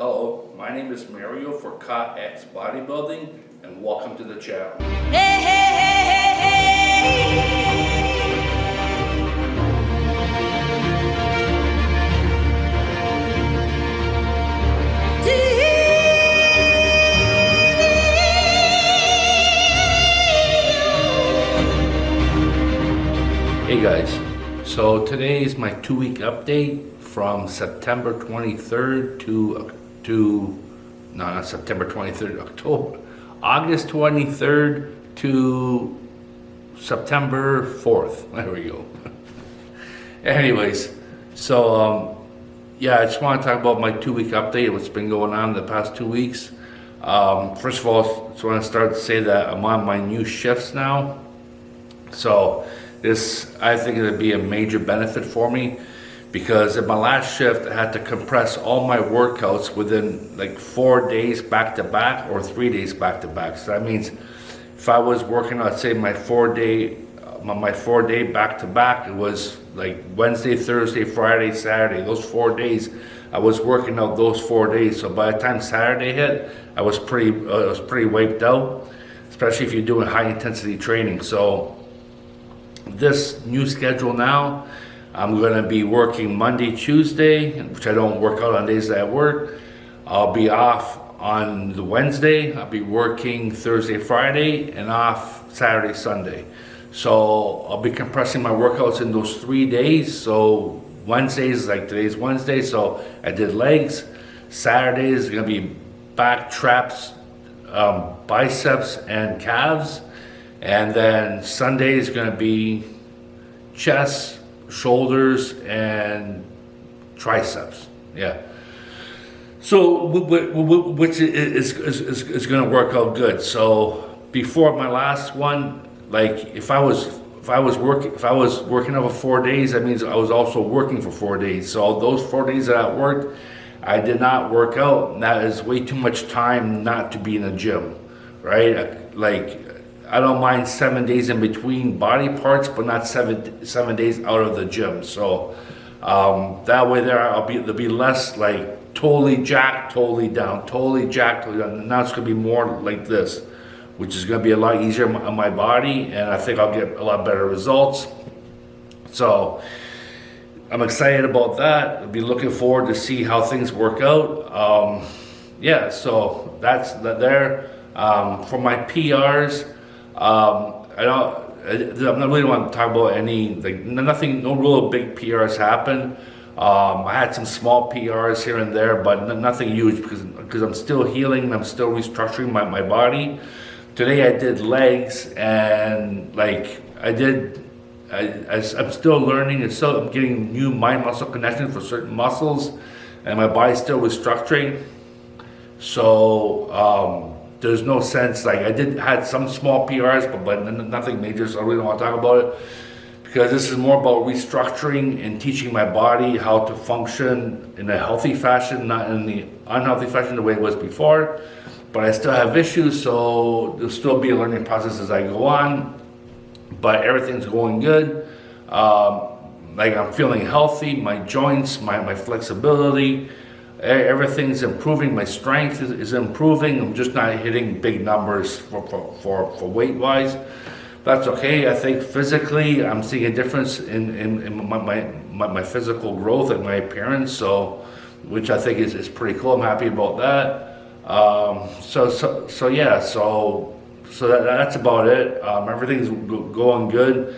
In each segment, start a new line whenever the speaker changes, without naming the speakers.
Hello, my name is Mario for X Bodybuilding, and welcome to the channel.
Hey, hey, hey,
Hey guys, so today is my 2-week update from September 23rd not September 23rd, August 23rd to September 4th. There we go. Anyways, so yeah, I just want to talk about my 2-week update, what's been going on the past 2 weeks. First of all, I just want to start to say that I'm on my new shifts now. So this, I think it'll be a major benefit for me, because in my last shift, I had to compress all my workouts within like 4 days back to back or 3 days back to back. So that means if I was working on, say, my 4-day back to back, it was like Wednesday, Thursday, Friday, Saturday. Those 4 days, I was working out those 4 days. So by the time Saturday hit, I was pretty wiped out, especially if you're doing high intensity training. So this new schedule now, I'm going to be working Monday, Tuesday, which I don't work out on days that I work. I'll be off on the Wednesday. I'll be working Thursday, Friday, and off Saturday, Sunday. So I'll be compressing my workouts in those 3 days. So Wednesdays, like today's Wednesday, so I did legs. Saturday is going to be back, traps, biceps, and calves. And then Sunday is going to be chest, shoulders, and triceps. Yeah. So which is going to work out good. So before my last one, like if I was working over 4 days, that means I was also working for 4 days. So those 4 days that I worked, I did not work out. And that is way too much time not to be in the gym, right? Like, I don't mind 7 days in between body parts, but not seven days out of the gym. So that way there'll be less like totally jacked, totally down, totally jacked, totally down. And now it's gonna be more like this, which is gonna be a lot easier on my body, and I think I'll get a lot better results. So I'm excited about that. I'll be looking forward to see how things work out. Yeah, so that's there. For my PRs, I don't really want to talk about any, like, no real big PRs happened. I had some small PRs here and there, but nothing huge, because I'm still healing, I'm still restructuring my body. Today I did legs, and like I'm still learning, I'm getting new mind-muscle connections for certain muscles, and my body's still restructuring. So there's no sense, like I had some small PRs, but nothing major, so I really don't want to talk about it, because this is more about restructuring and teaching my body how to function in a healthy fashion, not in the unhealthy fashion the way it was before. But I still have issues, so there'll still be a learning process as I go on, but everything's going good. Like I'm feeling healthy, my joints, my flexibility, everything's improving. My strength is improving. I'm just not hitting big numbers for weight wise. That's okay. I think physically I'm seeing a difference in my physical growth and my appearance, so which I think is pretty cool. I'm happy about that. So yeah, so that's about it. Everything's going good.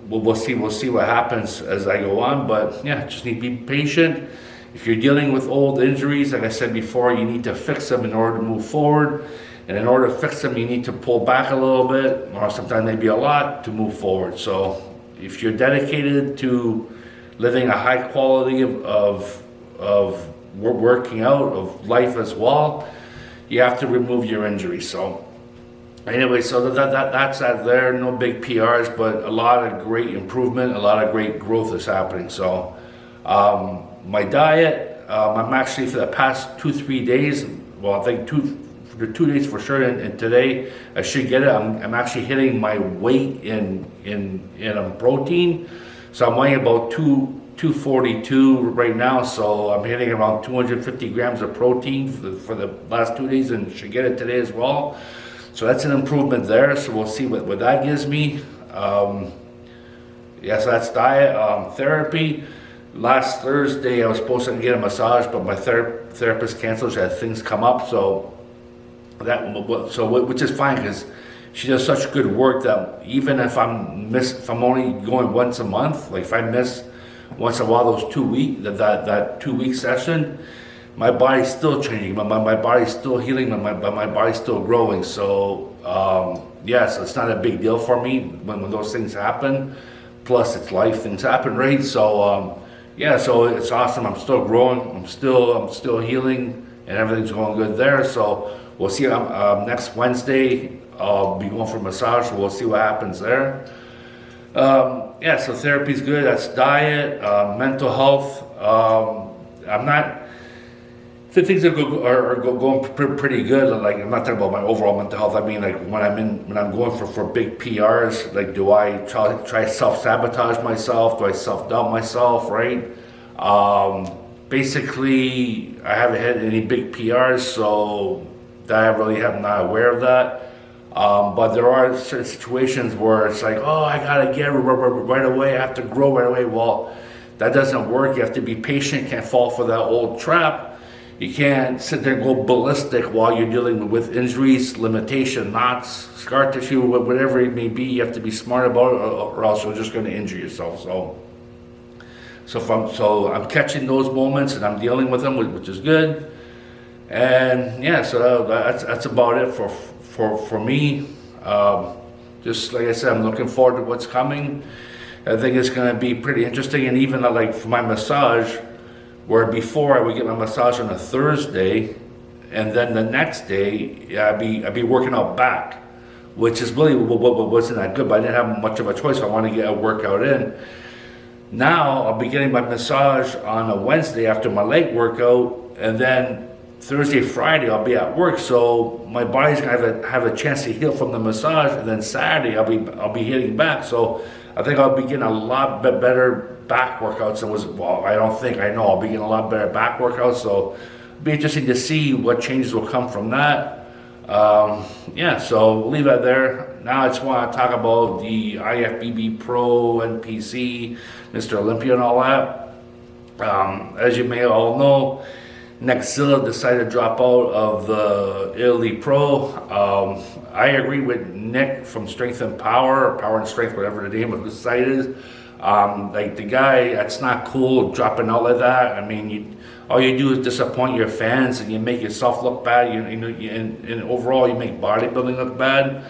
We'll see what happens as I go on, but yeah, just need to be patient. If you're dealing with old injuries, like I said before, you need to fix them in order to move forward. And in order to fix them, you need to pull back a little bit, or sometimes maybe a lot, to move forward. So if you're dedicated to living a high quality of working out, of life as well, you have to remove your injuries. So anyway, so that's that there. No big PRs, but a lot of great improvement, a lot of great growth is happening. So my diet, I'm actually, for the past 2-3 days, well, I think 2 days for sure, and today I should get it. I'm actually hitting my weight in protein. So I'm weighing about 242 right now, so I'm hitting around 250 grams of protein for the last 2 days, and should get it today as well. So that's an improvement there. So we'll see what that gives me. Yeah, so that's diet. Therapy. Last Thursday I was supposed to get a massage, but my therapist canceled. She had things come up, so which is fine because she does such good work that even if if I'm only going once a month, like if I miss once in a while those 2 week that 2 week session, my body's still changing, my body's still healing, my body's still growing. So yes, it's not a big deal for me when those things happen. Plus it's life, things happen, right? So yeah, so it's awesome. I'm still growing, I'm still healing, and everything's going good there. So we'll see. Next Wednesday I'll be going for a massage, so we'll see what happens there. Yeah, so therapy's good. That's diet, mental health. Things are going pretty good. Like, I'm not talking about my overall mental health. I mean, like when I'm going for big PRs, like, do I try self-sabotage myself? Do I self-doubt myself? Right? Basically, I haven't hit any big PRs, so I really am not aware of that. But there are certain situations where it's like, oh, I gotta get right away. I have to grow right away. Well, that doesn't work. You have to be patient. Can't fall for that old trap. You can't sit there and go ballistic while you're dealing with injuries, limitation, knots, scar tissue, whatever it may be. You have to be smart about it, or else you're just going to injure yourself. So I'm catching those moments and I'm dealing with them, which is good. And yeah, so that's about it for me. Just like I said, I'm looking forward to what's coming. I think it's going to be pretty interesting. And even like for my massage, where before I would get my massage on a Thursday, and then the next day I'd be working out back, which is really what wasn't that good, but I didn't have much of a choice. I wanted to get a workout in. Now I'll be getting my massage on a Wednesday after my leg workout, and then Thursday, Friday I'll be at work, so my body's gonna have a chance to heal from the massage, and then Saturday I'll be hitting back. So I think I'll be getting a lot better back workouts than I know I'll be getting a lot better back workouts. So it'll be interesting to see what changes will come from that. Yeah, so we'll leave that there. Now I just want to talk about the IFBB Pro, NPC, Mr. Olympia and all that. As you may all know, Nexzilla decided to drop out of the Italy Pro. I agree with Nick from Strength and Power, or Power and Strength, whatever the name of the site is. Like the guy, that's not cool dropping out like that. I mean, all you do is disappoint your fans and you make yourself look bad. And overall, you make bodybuilding look bad.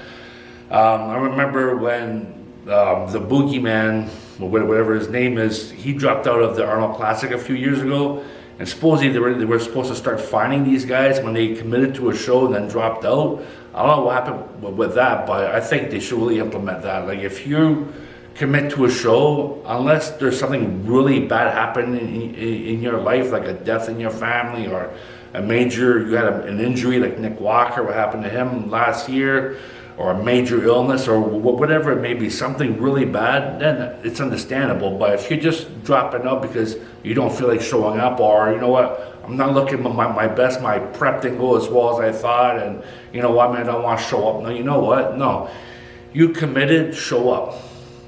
I remember when the Boogeyman, or whatever his name is, he dropped out of the Arnold Classic a few years ago. And supposedly they were supposed to start finding these guys when they committed to a show and then dropped out. I don't know what happened with that, but I think they should really implement that. Like, if you commit to a show, unless there's something really bad happening in your life, like a death in your family, or you had an injury like Nick Walker, what happened to him last year, or a major illness, or whatever it may be, something really bad, then it's understandable. But if you're just dropping out because you don't feel like showing up, or you know what, I'm not looking my best, my prep didn't go as well as I thought, and you know what, I don't want to show up. No, you know what? No, you committed, show up.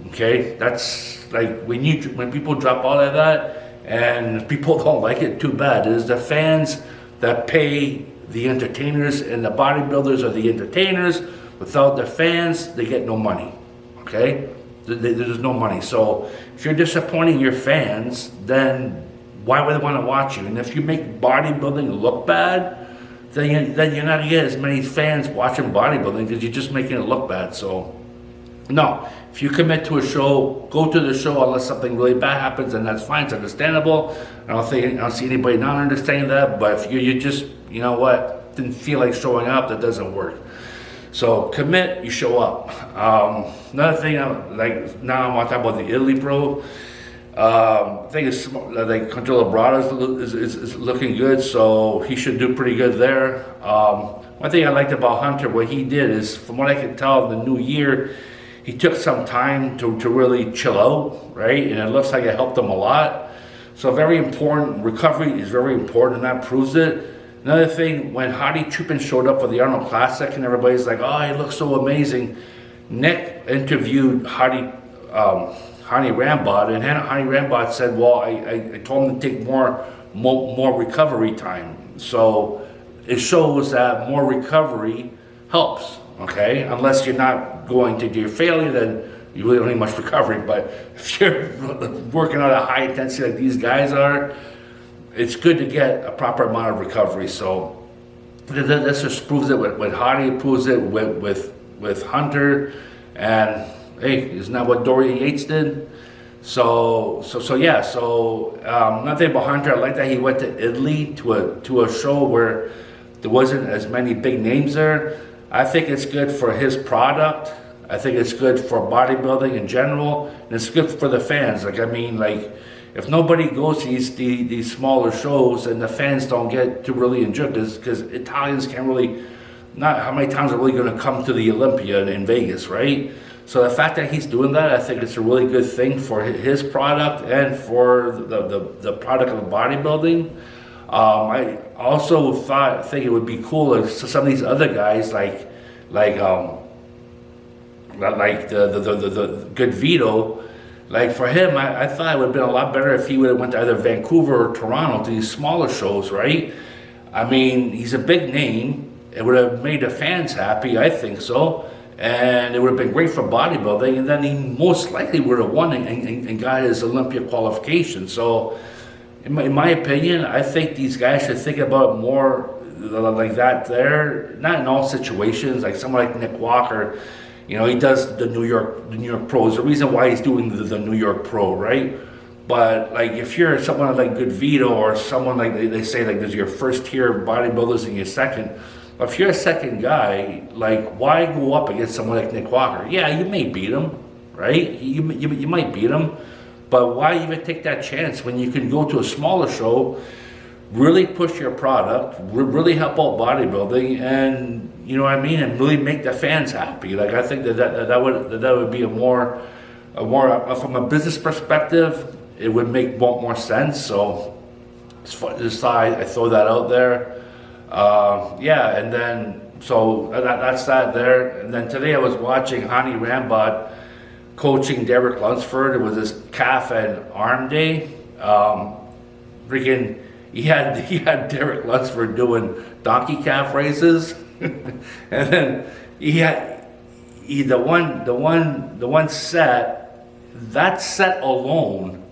Okay, that's like when people drop out of that, and people don't like it, too bad. It is the fans that pay the entertainers, and the bodybuilders are the entertainers. Without the fans, they get no money. Okay, there's no money. So if you're disappointing your fans, then why would they want to watch you? And if you make bodybuilding look bad, then you're not gonna get as many fans watching bodybuilding, because you're just making it look bad. So no, if you commit to a show, go to the show. Unless something really bad happens, and that's fine, it's understandable. I don't see anybody not understanding that. But if you just, you know what, didn't feel like showing up, that doesn't work. So commit, you show up. Another thing, like now I want to talk about the Italy Pro. I think it's like Hunter Labrada is looking good, so he should do pretty good there. One thing I liked about Hunter, what he did is, from what I can tell, in the new year, he took some time to really chill out, right? And it looks like it helped him a lot. So very important. Recovery is very important, and that proves it. Another thing, when Hany Chupin showed up for the Arnold Classic, and everybody's like, "Oh, he looks so amazing." Nick interviewed Hany Rambod, and Hany Rambod said, "Well, I told him to take more recovery time." So it shows that more recovery helps. Okay, unless you're not going to do failure, then you really don't need much recovery. But if you're working on a high intensity like these guys are, it's good to get a proper amount of recovery. So this just proves it with Hany, proves it with Hunter, and hey, isn't that what Dorian Yates did? So yeah. So nothing about Hunter. I like that he went to Italy to a show where there wasn't as many big names there. I think it's good for his product. I think it's good for bodybuilding in general, and it's good for the fans. Like, I mean, like, if nobody goes to these smaller shows, and the fans don't get to really enjoy this, because Italians can't really, not how many times are really going to come to the Olympia in Vegas, right? So the fact that he's doing that, I think it's a really good thing for his product and for the product of bodybuilding. I also think it would be cool if some of these other guys, like the good Vito, like for him, I thought it would have been a lot better if he would have went to either Vancouver or Toronto to these smaller shows, right? I mean, he's a big name. It would have made the fans happy, I think so. And it would have been great for bodybuilding. And then he most likely would have won and got his Olympia qualification. So in my opinion, I think these guys should think about more like that there. Not in all situations. Like someone like Nick Walker, you know, he does the New York Pros. The reason why he's doing the New York Pro, right? But like if you're someone like Good Vito, or someone like they say like there's your first tier bodybuilders and your second. But if you're a second guy, like why go up against someone like Nick Walker? Yeah, you may beat him, right? You might beat him, but why even take that chance when you can go to a smaller show, really push your product, really help out bodybuilding, and you know what I mean, and really make the fans happy. Like I think that would be a more from a business perspective, it would make more sense. So just I throw that out there. Yeah, and then so that's that there. And then today I was watching Hany Rambod coaching Derek Lunsford. It was his calf and arm day. Freaking, he had Derek Lunsford doing donkey calf races, and then the one set. That set alone,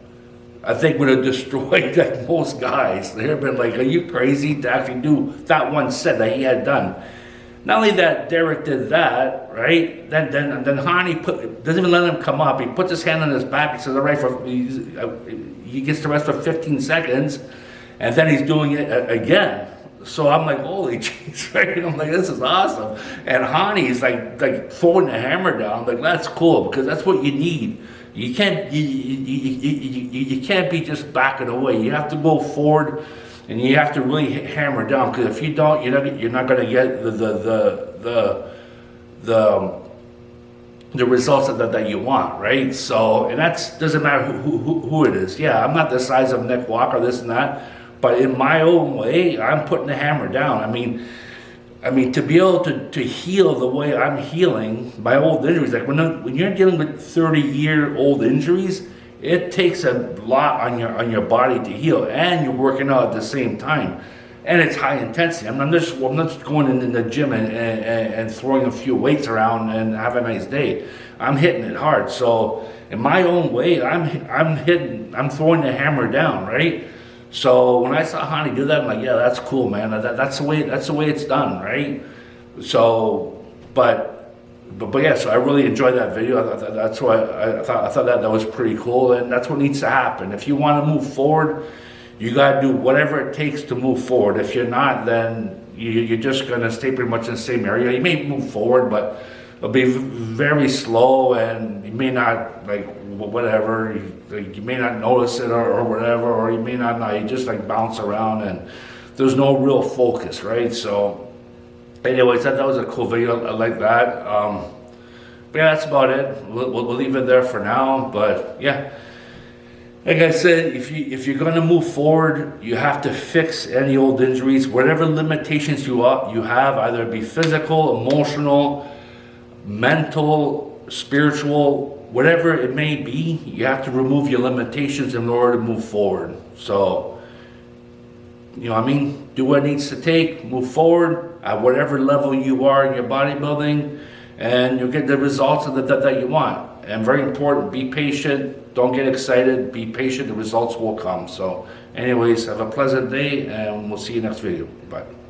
I think would have destroyed like most guys. They'd have been like, "Are you crazy to actually do that one set that he had done?" Not only that, Derek did that, right? Then Hany doesn't even let him come up. He puts his hand on his back and says, "All right," he gets to rest for 15 seconds, and then he's doing it again. So I'm like, holy jeez, right? I'm like, this is awesome. And Hany's like throwing the hammer down. Like, that's cool, because that's what you need. You can't be just backing away. You have to go forward, and you have to really hammer down. Because if you don't, you're not going to get the results that you want, right? So, and that doesn't matter who it is. Yeah, I'm not the size of Nick Walker, this and that, but in my own way, I'm putting the hammer down. I mean, to be able to heal the way I'm healing my old injuries, like when you're dealing with 30-year-old injuries, it takes a lot on your body to heal, and you're working out at the same time, and it's high intensity. I'm not just going in the gym and throwing a few weights around and have a nice day. I'm hitting it hard. So in my own way, I'm throwing the hammer down, right? So when I saw Hany do that, I'm like, yeah, that's cool, man. That's the way it's done, right? So, but yeah. So I really enjoyed that video. That's why I thought that was pretty cool, and that's what needs to happen. If you want to move forward, you got to do whatever it takes to move forward. If you're not, then you're just gonna stay pretty much in the same area. You may move forward, but it'll be very slow, and you may not like whatever. You may not notice it or whatever, or you may not know. You just like bounce around, and there's no real focus, right? So, anyways, that was a cool video. I like that. But yeah, that's about it. We'll leave it there for now. But yeah, Like I said, if you're going to move forward, you have to fix any old injuries, whatever limitations you have, either it be physical, emotional, mental, spiritual, whatever it may be. You have to remove your limitations in order to move forward. So, you know what I mean? Do what it needs to take, move forward at whatever level you are in your bodybuilding, and you'll get the results that you want. And very important, be patient, don't get excited, be patient, the results will come. So anyways, have a pleasant day, and we'll see you next video. Bye.